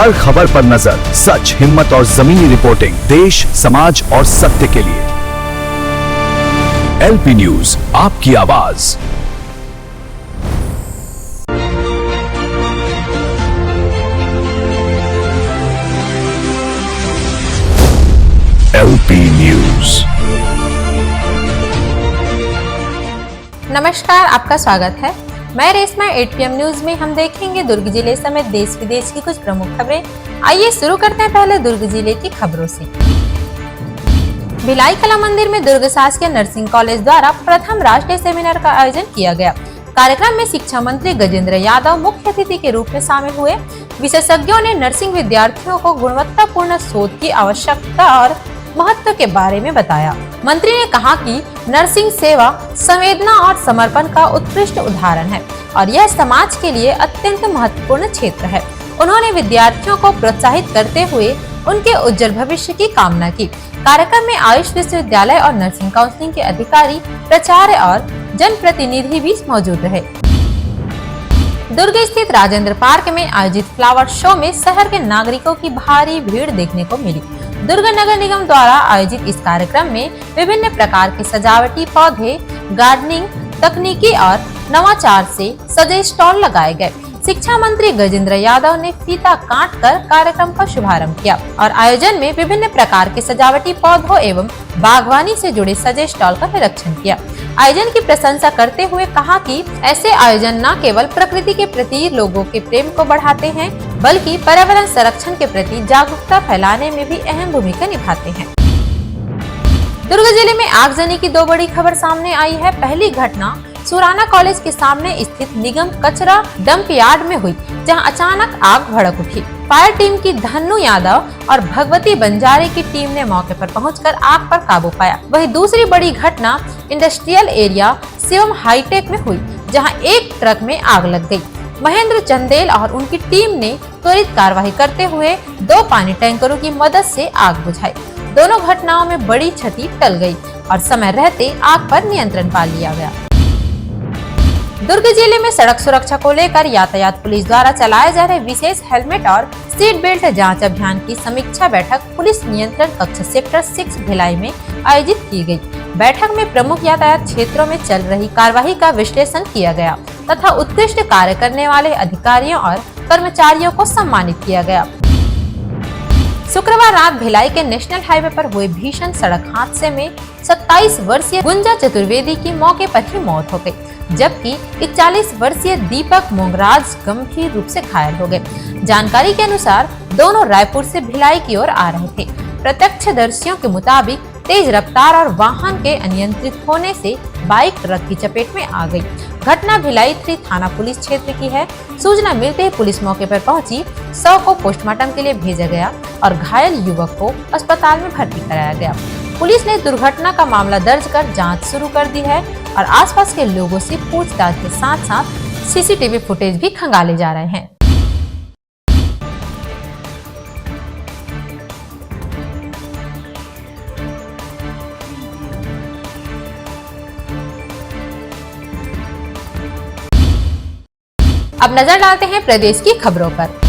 हर खबर पर नजर, सच, हिम्मत और जमीनी रिपोर्टिंग, देश, समाज और सत्य के लिए। एलपी न्यूज, आपकी आवाज। LP news. नमस्कार, आपका स्वागत है। मैं रेशमा। 8 PM न्यूज में हम देखेंगे दुर्ग जिले समेत देश विदेश की कुछ प्रमुख खबरें। आइए शुरू करते हैं पहले दुर्ग जिले की खबरों से। भिलाई कला मंदिर में दुर्ग शासकीय नर्सिंग कॉलेज द्वारा प्रथम राष्ट्रीय सेमिनार का आयोजन किया गया। कार्यक्रम में शिक्षा मंत्री गजेंद्र यादव मुख्य अतिथि के रूप में शामिल हुए। विशेषज्ञों ने नर्सिंग विद्यार्थियों को गुणवत्तापूर्ण शोध की आवश्यकता और महत्व के बारे में बताया। मंत्री ने कहा कि नर्सिंग सेवा संवेदना और समर्पण का उत्कृष्ट उदाहरण है और यह समाज के लिए अत्यंत महत्वपूर्ण क्षेत्र है। उन्होंने विद्यार्थियों को प्रोत्साहित करते हुए उनके उज्जवल भविष्य की कामना की। कार्यक्रम में आयुष विश्वविद्यालय और नर्सिंग काउंसिलिंग के अधिकारी, प्राचार्य और जनप्रतिनिधि भी मौजूद रहे। दुर्ग स्थित राजेंद्र पार्क में आयोजित फ्लावर शो में शहर के नागरिकों की भारी भीड़ देखने को मिली। दुर्ग नगर निगम द्वारा आयोजित इस कार्यक्रम में विभिन्न प्रकार के सजावटी पौधे, गार्डनिंग तकनीकी और नवाचार से सजे स्टॉल लगाए गए। शिक्षा मंत्री गजेंद्र यादव ने फीता काट कर कार्यक्रम का शुभारंभ किया और आयोजन में विभिन्न प्रकार के सजावटी पौधों एवं बागवानी से जुड़े सजे स्टॉल का निरीक्षण किया। आयोजन की प्रशंसा करते हुए कहा कि ऐसे आयोजन न केवल प्रकृति के प्रति लोगों के प्रेम को बढ़ाते हैं, बल्कि पर्यावरण संरक्षण के प्रति जागरूकता फैलाने में भी अहम भूमिका निभाते हैं। दुर्ग जिले में आगजनी की 2 बड़ी खबर सामने आई है। पहली घटना सुराना कॉलेज के सामने स्थित निगम कचरा डंप यार्ड में हुई, जहां अचानक आग भड़क उठी। फायर टीम की धन्नू यादव और भगवती बंजारे की टीम ने मौके पर पहुंचकर आग पर काबू पाया। वहीं दूसरी बड़ी घटना इंडस्ट्रियल एरिया शिवम हाईटेक में हुई, जहां एक ट्रक में आग लग गई। महेंद्र चंदेल और उनकी टीम ने त्वरित कार्रवाई करते हुए 2 पानी टैंकरों की मदद से आग बुझाई। दोनों घटनाओं में बड़ी क्षति टल गई और समय रहते आग पर नियंत्रण पा लिया गया। दुर्ग जिले में सड़क सुरक्षा को लेकर यातायात पुलिस द्वारा चलाए जा रहे विशेष हेलमेट और सीट बेल्ट जांच अभियान की समीक्षा बैठक पुलिस नियंत्रण कक्ष सेक्टर 6 भिलाई में आयोजित की गई। बैठक में प्रमुख यातायात क्षेत्रों में चल रही कार्रवाई का विश्लेषण किया गया तथा उत्कृष्ट कार्य करने वाले अधिकारियों और कर्मचारियों को सम्मानित किया गया। शुक्रवार रात भिलाई के नेशनल हाईवे पर हुए भीषण सड़क हादसे में 27 वर्षीय गुंजा चतुर्वेदी की मौके पर ही मौत हो गई, जबकि 41 वर्षीय दीपक मोंगराज गंभीर रूप से घायल हो गए। जानकारी के अनुसार दोनों रायपुर से भिलाई की ओर आ रहे थे। प्रत्यक्षदर्शियों के मुताबिक तेज रफ्तार और वाहन के अनियंत्रित होने से बाइक ट्रक की चपेट में आ गई। घटना भिलाई 3 थाना पुलिस क्षेत्र की है। सूचना मिलते ही पुलिस मौके पर पहुंची। शव को पोस्टमार्टम के लिए भेजा गया और घायल युवक को अस्पताल में भर्ती कराया गया। पुलिस ने दुर्घटना का मामला दर्ज कर जांच शुरू कर दी है और आसपास के लोगों से पूछताछ के साथ साथ सीसीटीवी फुटेज भी खंगाले जा रहे हैं। अब नजर डालते हैं प्रदेश की खबरों पर।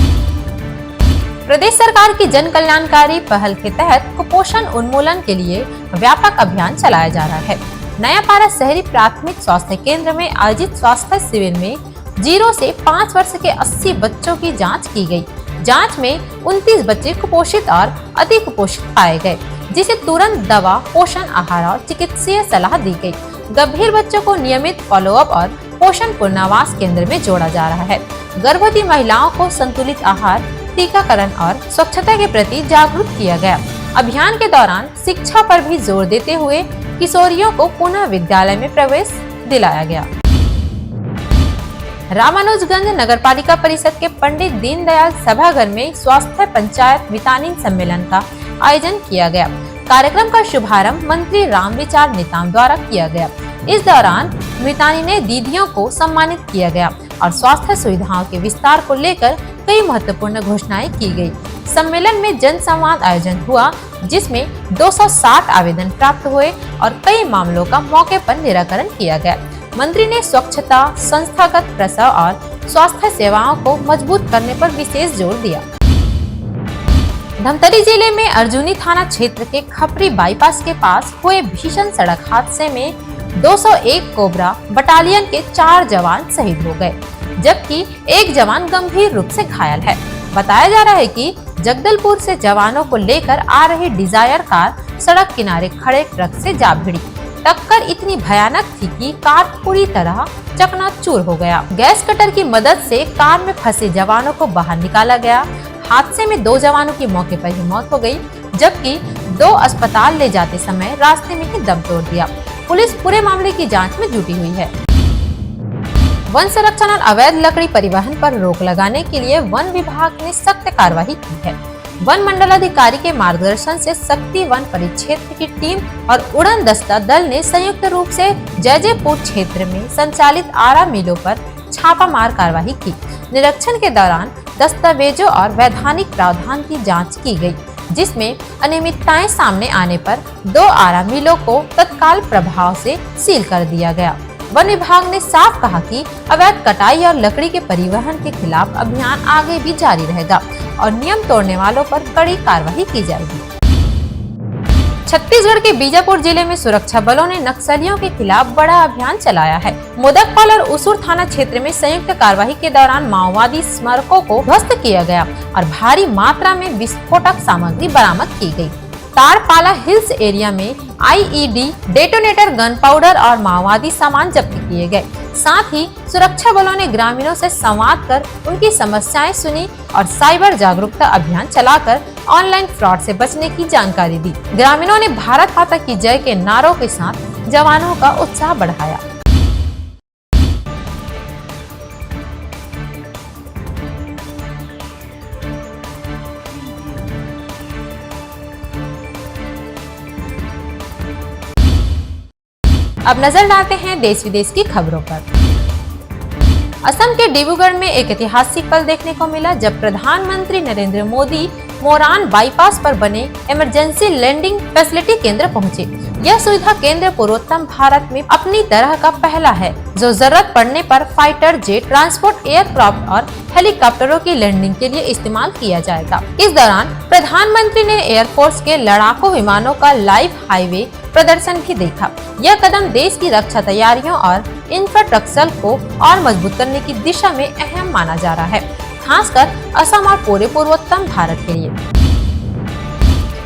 प्रदेश सरकार की जन कल्याणकारी पहल के तहत कुपोषण उन्मूलन के लिए व्यापक अभियान चलाया जा रहा है। नयापारा शहरी प्राथमिक स्वास्थ्य केंद्र में आयोजित स्वास्थ्य शिविर में 0 से 5 वर्ष के 80 बच्चों की जांच की गई। जांच में 29 बच्चे कुपोषित और अति कुपोषित पाए गए, जिसे तुरंत दवा, पोषण आहार और चिकित्सीय सलाह दी गई। गंभीर बच्चों को नियमित फॉलोअप और पोषण पुनर्वास केंद्र में जोड़ा जा रहा है। गर्भवती महिलाओं को संतुलित आहार, टीकाकरण और स्वच्छता के प्रति जागरूक किया गया। अभियान के दौरान शिक्षा पर भी जोर देते हुए किशोरियों को पुनः विद्यालय में प्रवेश दिलाया गया। रामानुजगंज नगरपालिका परिषद के पंडित दीनदयाल सभागार में स्वास्थ्य पंचायत मितानिन सम्मेलन का आयोजन किया गया। कार्यक्रम का शुभारंभ मंत्री रामविचार नेताम द्वारा किया गया। इस दौरान मितानिने दीदियों को सम्मानित किया गया और स्वास्थ्य सुविधाओं के विस्तार को लेकर कई महत्वपूर्ण घोषणाएं की गई। सम्मेलन में जन संवाद आयोजन हुआ, जिसमें 260 आवेदन प्राप्त हुए और कई मामलों का मौके पर निराकरण किया गया। मंत्री ने स्वच्छता, संस्थागत प्रसव और स्वास्थ्य सेवाओं को मजबूत करने पर विशेष जोर दिया। धमतरी जिले में अर्जुनी थाना क्षेत्र के खपरी बाईपास के पास हुए भीषण सड़क हादसे में 201 कोबरा बटालियन के 4 जवान शहीद हो गए, जबकि एक जवान गंभीर रूप से घायल है। बताया जा रहा है कि जगदलपुर से जवानों को लेकर आ रही डिजायर कार सड़क किनारे खड़े ट्रक से जा भिड़ी। टक्कर इतनी भयानक थी कि कार पूरी तरह चकनाचूर हो गया। गैस कटर की मदद से कार में फंसे जवानों को बाहर निकाला गया। हादसे में 2 जवानों की मौके पर ही मौत हो गई, जबकि 2 अस्पताल ले जाते समय रास्ते में ही दम तोड़ दिया। पुलिस पूरे मामले की जांच में जुटी हुई है। वन संरक्षण और अवैध लकड़ी परिवहन पर रोक लगाने के लिए वन विभाग ने सख्त कार्रवाई की है। वन मंडलाधिकारी के मार्गदर्शन से शक्ति वन परिक्षेत्र की टीम और उड़न दस्ता दल ने संयुक्त रूप से जयजयपुर क्षेत्र में संचालित आरा मिलों पर छापामार कार्रवाई की। निरीक्षण के दौरान दस्तावेजों और वैधानिक प्रावधान की जांच की गई, जिसमें अनियमितताएं सामने आने पर 2 आरा मिलों को तत्काल प्रभाव से सील कर दिया गया। वन विभाग ने साफ कहा कि अवैध कटाई और लकड़ी के परिवहन के खिलाफ अभियान आगे भी जारी रहेगा और नियम तोड़ने वालों पर कड़ी कार्रवाई की जाएगी। छत्तीसगढ़ के बीजापुर जिले में सुरक्षा बलों ने नक्सलियों के खिलाफ बड़ा अभियान चलाया है। मोदकपाल और उसूर थाना क्षेत्र में संयुक्त कार्रवाई के दौरान माओवादी स्मारकों को ध्वस्त किया गया और भारी मात्रा में विस्फोटक सामग्री बरामद की गई। तारपाला हिल्स एरिया में आईईडी, डेटोनेटर, गन पाउडर और माओवादी सामान जब्त किए गए। साथ ही सुरक्षा बलों ने ग्रामीणों से संवाद कर उनकी समस्याएं सुनी और साइबर जागरूकता अभियान चलाकर ऑनलाइन फ्रॉड से बचने की जानकारी दी। ग्रामीणों ने भारत माता की जय के नारों के साथ जवानों का उत्साह बढ़ाया। अब नजर डालते हैं देश विदेश की खबरों पर। असम के डिब्रूगढ़ में एक ऐतिहासिक पल देखने को मिला जब प्रधानमंत्री नरेंद्र मोदी मोरान बाईपास पर बने इमरजेंसी लैंडिंग फैसिलिटी केंद्र पहुंचे। यह सुविधा केंद्र पूर्वोत्तर भारत में अपनी तरह का पहला है, जो जरूरत पड़ने पर फाइटर जेट, ट्रांसपोर्ट एयरक्राफ्ट और हेलीकॉप्टरों की लैंडिंग के लिए इस्तेमाल किया जाएगा। इस दौरान प्रधानमंत्री ने एयरफोर्स के लड़ाकू विमानों का लाइव हाईवे प्रदर्शन भी देखा। यह कदम देश की रक्षा तैयारियों और इंफ्रास्ट्रक्चर को और मजबूत करने की दिशा में अहम माना जा रहा है, खासकर असम और पूरे पूर्वोत्तर भारत के लिए।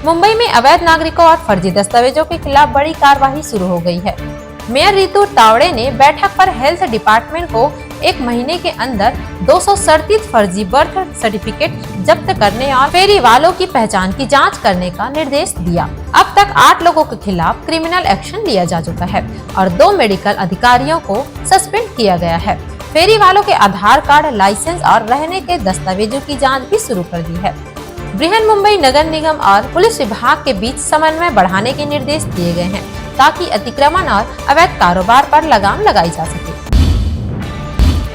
मुंबई में अवैध नागरिकों और फर्जी दस्तावेजों के खिलाफ बड़ी कार्रवाई शुरू हो गई है। मेयर रितु तावड़े ने बैठक पर हेल्थ डिपार्टमेंट को 1 महीने के अंदर 237 फर्जी बर्थ सर्टिफिकेट जब्त करने और फेरी वालों की पहचान की जांच करने का निर्देश दिया। अब तक 8 लोगों के खिलाफ क्रिमिनल एक्शन लिया जा चुका है और 2 मेडिकल अधिकारियों को सस्पेंड किया गया है। फेरी वालों के आधार कार्ड, लाइसेंस और रहने के दस्तावेजों की जाँच भी शुरू कर दी है। बृहन मुंबई नगर निगम और पुलिस विभाग के बीच समन्वय बढ़ाने के निर्देश दिए गए हैं, ताकि अतिक्रमण और अवैध कारोबार पर लगाम लगाई जा सके।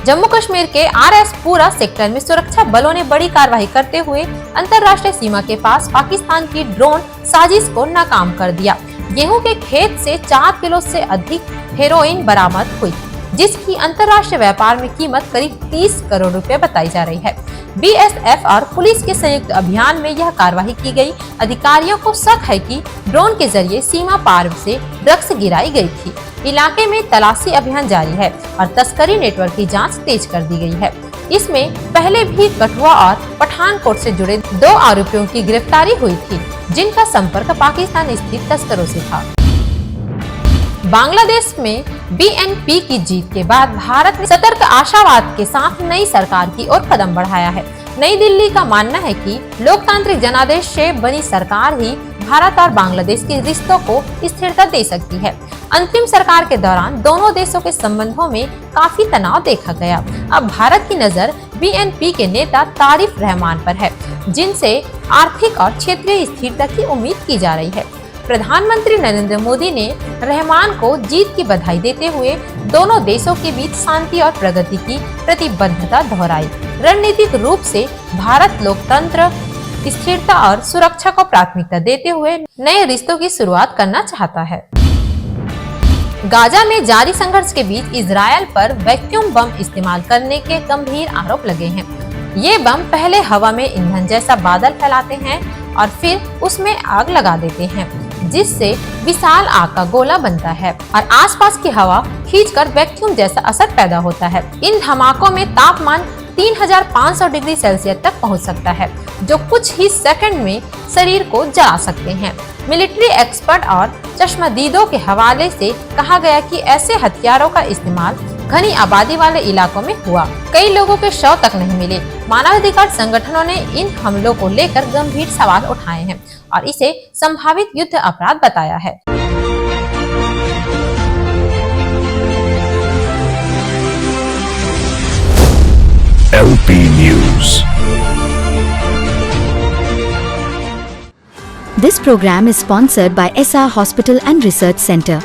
जम्मू कश्मीर के आरएसपुरा सेक्टर में सुरक्षा बलों ने बड़ी कार्रवाई करते हुए अंतर्राष्ट्रीय सीमा के पास पाकिस्तान की ड्रोन साजिश को नाकाम कर दिया। गेहूं के खेत से 4 किलो से अधिक हेरोइन बरामद हुई, जिसकी अंतर्राष्ट्रीय व्यापार में कीमत करीब 30 करोड़ रुपए बताई जा रही है। बीएसएफ और पुलिस के संयुक्त अभियान में यह कार्रवाई की गई। अधिकारियों को शक है कि ड्रोन के जरिए सीमा पार से ड्रग्स गिराई गई थी। इलाके में तलाशी अभियान जारी है और तस्करी नेटवर्क की जांच तेज कर दी गई है। इसमें पहले भी कठुआ और पठानकोट से जुड़े 2 आरोपियों की गिरफ्तारी हुई थी, जिनका संपर्क पाकिस्तान स्थित तस्करों से था। बांग्लादेश में बीएनपी की जीत के बाद भारत ने सतर्क आशावाद के साथ नई सरकार की ओर कदम बढ़ाया है। नई दिल्ली का मानना है कि लोकतांत्रिक जनादेश से बनी सरकार ही भारत और बांग्लादेश के रिश्तों को स्थिरता दे सकती है। अंतिम सरकार के दौरान दोनों देशों के संबंधों में काफी तनाव देखा गया। अब भारत की नजर बीएनपी के नेता तारिक रहमान पर है, जिनसे आर्थिक और क्षेत्रीय स्थिरता की उम्मीद की जा रही है। प्रधानमंत्री नरेंद्र मोदी ने रहमान को जीत की बधाई देते हुए दोनों देशों के बीच शांति और प्रगति की प्रतिबद्धता दोहराई। रणनीतिक रूप से भारत लोकतंत्र, स्थिरता और सुरक्षा को प्राथमिकता देते हुए नए रिश्तों की शुरुआत करना चाहता है। गाजा में जारी संघर्ष के बीच इजरायल पर वैक्यूम बम इस्तेमाल करने के गंभीर आरोप लगे हैं। ये बम पहले हवा में ईंधन जैसा बादल फैलाते हैं, और फिर उसमें आग लगा देते हैं, जिससे विशाल आग का गोला बनता है और आसपास की हवा खींचकर वैक्यूम जैसा असर पैदा होता है। इन धमाकों में तापमान 3500 डिग्री सेल्सियस तक पहुंच सकता है, जो कुछ ही सेकंड में शरीर को जला सकते हैं। मिलिट्री एक्सपर्ट और चश्मदीदों के हवाले से कहा गया कि ऐसे हथियारों का इस्तेमाल घनी आबादी वाले इलाकों में हुआ। कई लोगों के शव तक नहीं मिले। मानवाधिकार संगठनों ने इन हमलों को लेकर गंभीर सवाल उठाए हैं और इसे संभावित युद्ध अपराध बताया है। LP News. This program is sponsored by SR Hospital and Research Center.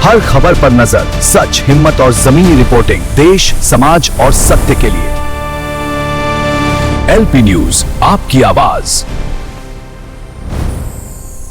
हर खबर पर नजर, सच, हिम्मत और जमीनी रिपोर्टिंग, देश, समाज और सत्य के लिए। LP न्यूज, आपकी आवाज।